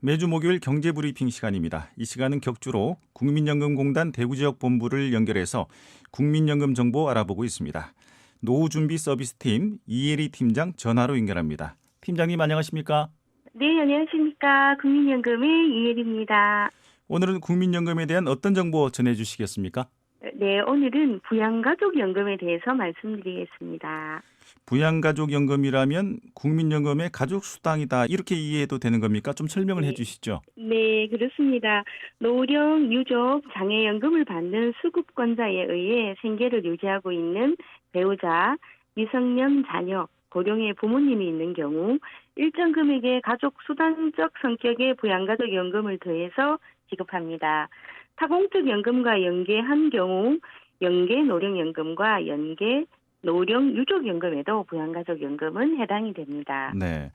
매주 목요일 경제브리핑 시간입니다. 이 시간은 격주로 국민연금공단 대구지역본부를 연결해서 국민연금 정보 알아보고 있습니다. 노후준비 서비스팀 이혜리 팀장 전화로 연결합니다. 팀장님 안녕하십니까? 네, 안녕하십니까. 국민연금의 이혜리입니다. 오늘은 국민연금에 대한 어떤 정보 전해주시겠습니까? 네, 오늘은 부양가족연금에 대해서 말씀드리겠습니다. 부양가족연금이라면 국민연금의 가족수당이다 이렇게 이해해도 되는 겁니까? 좀 설명을 네, 해주시죠. 네, 그렇습니다. 노령, 유족, 장애연금을 받는 수급권자에 의해 생계를 유지하고 있는 배우자, 미성년 자녀, 고령의 부모님이 있는 경우 일정 금액의 가족수단적 성격의 부양가족연금을 더해서 지급합니다. 타공적 연금과 연계한 경우 연계 노령연금과 연계 노령 유족연금에도 부양가족연금은 해당이 됩니다. 네,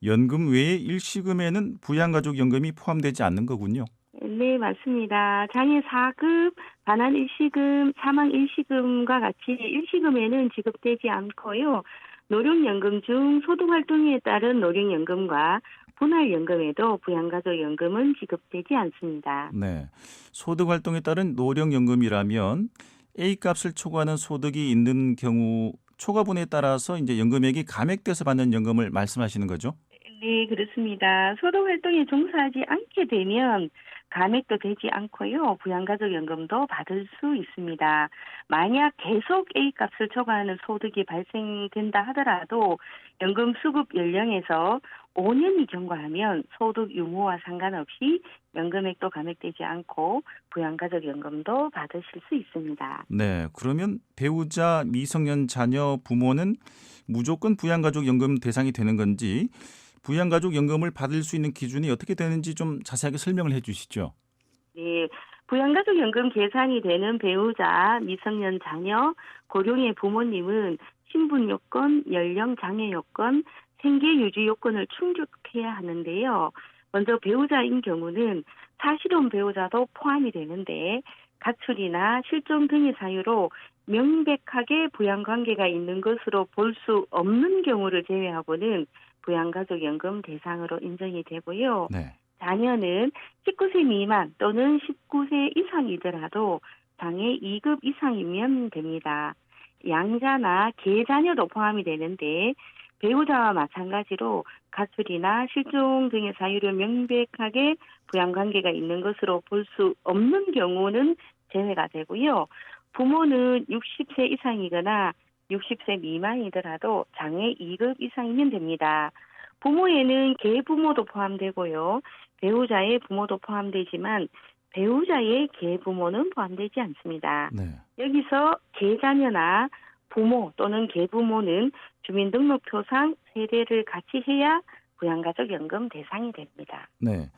연금 외에 일시금에는 부양가족연금이 포함되지 않는 거군요. 네, 맞습니다. 장애 4급, 반환 일시금, 사망 일시금과 같이 일시금에는 지급되지 않고요. 노령연금 중 소득활동에 따른 노령연금과 분할연금에도 부양가족연금은 지급되지 않습니다. 네. 소득 활동에 따른 노령연금이라면 A값을 초과하는 소득이 있는 경우 초과분에 따라서 이제 연금액이 감액돼서 받는 연금을 말씀하시는 거죠? 네, 그렇습니다. 소득활동에 종사하지 않게 되면 감액도 되지 않고요. 부양가족연금도 받을 수 있습니다. 만약 계속 A값을 초과하는 소득이 발생된다 하더라도 연금 수급 연령에서 5년이 경과하면 소득 유무와 상관없이 연금액도 감액되지 않고 부양가족연금도 받으실 수 있습니다. 네. 그러면 배우자, 미성년 자녀, 부모는 무조건 부양가족연금 대상이 되는 건지 부양가족연금을 받을 수 있는 기준이 어떻게 되는지 좀 자세하게 설명을 해 주시죠. 네, 부양가족연금 계산이 되는 배우자, 미성년 자녀, 고령의 부모님은 신분 요건, 연령 장애 요건, 생계 유지 요건을 충족해야 하는데요. 먼저 배우자인 경우는 사실혼 배우자도 포함이 되는데 가출이나 실종 등의 사유로 명백하게 부양관계가 있는 것으로 볼 수 없는 경우를 제외하고는 부양가족연금 대상으로 인정이 되고요. 네. 자녀는 19세 미만 또는 19세 이상이더라도 장애 2급 이상이면 됩니다. 양자나 계자녀도 포함이 되는데 배우자와 마찬가지로 가출이나 실종 등의 사유로 명백하게 부양관계가 있는 것으로 볼 수 없는 경우는 제외가 되고요. 부모는 60세 이상이거나 60세 미만이더라도 장애 2급 이상이면 됩니다. 부모에는 계부모도 포함되고요. 배우자의 부모도 포함되지만 배우자의 계부모는 포함되지 않습니다. 네. 여기서 계자녀나 부모 또는 계부모는 주민등록표상 세대를 같이 해야 부양가족연금 대상이 됩니다. 네.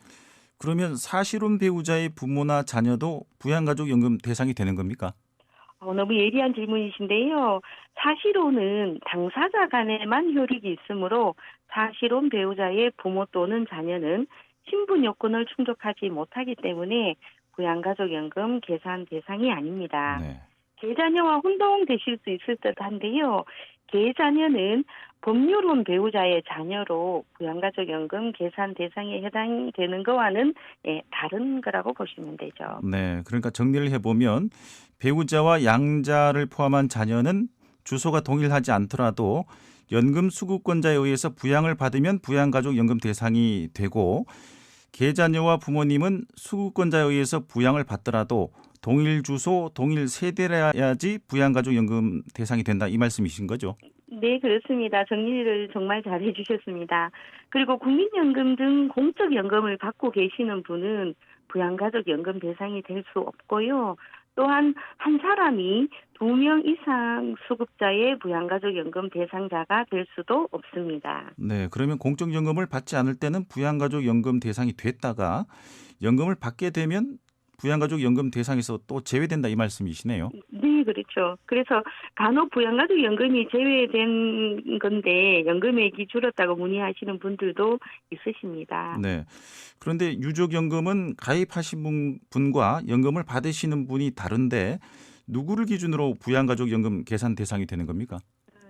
그러면 사실혼 배우자의 부모나 자녀도 부양가족연금 대상이 되는 겁니까? 너무 예리한 질문이신데요. 사실혼은 당사자 간에만 효력이 있으므로 사실혼 배우자의 부모 또는 자녀는 신분 요건을 충족하지 못하기 때문에 부양가족연금 계산 대상이 아닙니다. 네. 계자녀와 혼동되실 수 있을 듯한데요. 계자녀는 법률혼 배우자의 자녀로 부양가족연금 계산 대상에 해당되는 거와는 다른 거라고 보시면 되죠. 네. 그러니까 정리를 해보면 배우자와 양자를 포함한 자녀는 주소가 동일하지 않더라도 연금 수급권자에 의해서 부양을 받으면 부양가족연금 대상이 되고 계자녀와 부모님은 수급권자에 의해서 부양을 받더라도 동일 주소, 동일 세대라야지 부양가족연금 대상이 된다 이 말씀이신 거죠? 네, 그렇습니다. 정리를 정말 잘 해주셨습니다. 그리고 국민연금 등 공적연금을 받고 계시는 분은 부양가족연금 대상이 될 수 없고요. 또한 한 사람이 2명 이상 수급자의 부양가족연금 대상자가 될 수도 없습니다. 네. 그러면 공적연금을 받지 않을 때는 부양가족연금 대상이 됐다가 연금을 받게 되면 부양가족연금 대상에서 또 제외된다 이 말씀이시네요. 네, 그렇죠. 그래서 간혹 부양가족연금이 제외된 건데 연금액이 줄었다고 문의하시는 분들도 있으십니다. 네. 그런데 유족연금은 가입하신 분과 연금을 받으시는 분이 다른데 누구를 기준으로 부양가족연금 계산 대상이 되는 겁니까?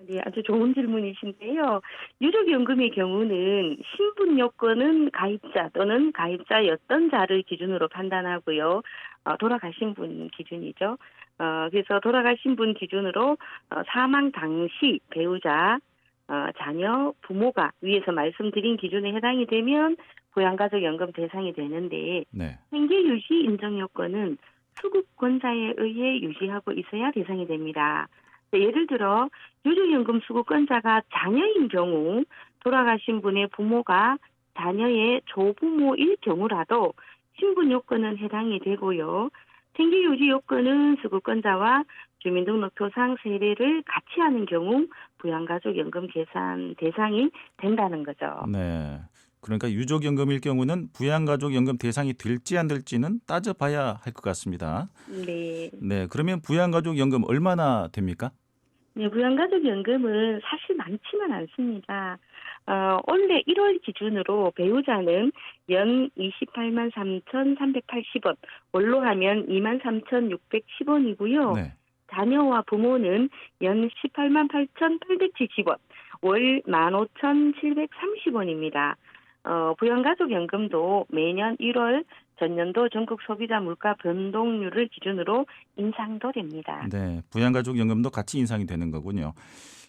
네, 아주 좋은 질문이신데요. 유족연금의 경우는 신분 요건은 가입자 또는 가입자였던 자를 기준으로 판단하고요. 돌아가신 분 기준이죠. 그래서 돌아가신 분 기준으로 사망 당시 배우자, 자녀, 부모가 위에서 말씀드린 기준에 해당이 되면 부양가족연금 대상이 되는데 네. 생계유지 인정 요건은 수급권자에 의해 유지하고 있어야 대상이 됩니다. 예를 들어 유족연금 수급권자가 자녀인 경우 돌아가신 분의 부모가 자녀의 조부모일 경우라도 신분 요건은 해당이 되고요. 생계유지 요건은 수급권자와 주민등록표상 세례를 같이 하는 경우 부양가족연금 계산 대상이 된다는 거죠. 네. 그러니까 유족연금일 경우는 부양가족연금 대상이 될지 안 될지는 따져봐야 할 것 같습니다. 네. 네. 그러면 부양가족연금 얼마나 됩니까? 네, 부양가족연금은 사실 많지는 않습니다. 올해 1월 기준으로 배우자는 연 28만 3,380원, 월로 하면 2만 3,610원이고요. 네. 자녀와 부모는 연 18만 8,870원, 월 15,730원입니다. 부양가족연금도 매년 1월 전년도 전국 소비자 물가 변동률을 기준으로 인상도 됩니다. 네. 부양가족연금도 같이 인상이 되는 거군요.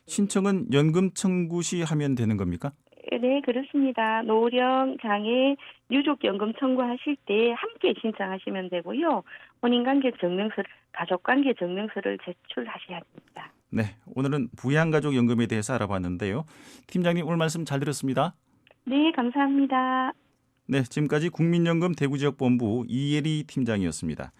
신청은 연금 청구 시 하면 되는 겁니까? 네, 그렇습니다. 노령, 장애, 유족연금 청구하실 때 함께 신청하시면 되고요. 혼인관계 증명서를, 가족관계 증명서를 제출하셔야 됩니다. 네. 오늘은 부양가족연금에 대해서 알아봤는데요. 팀장님 오늘 말씀 잘 들었습니다. 네, 감사합니다. 네. 지금까지 국민연금 대구지역본부 이예리 팀장이었습니다.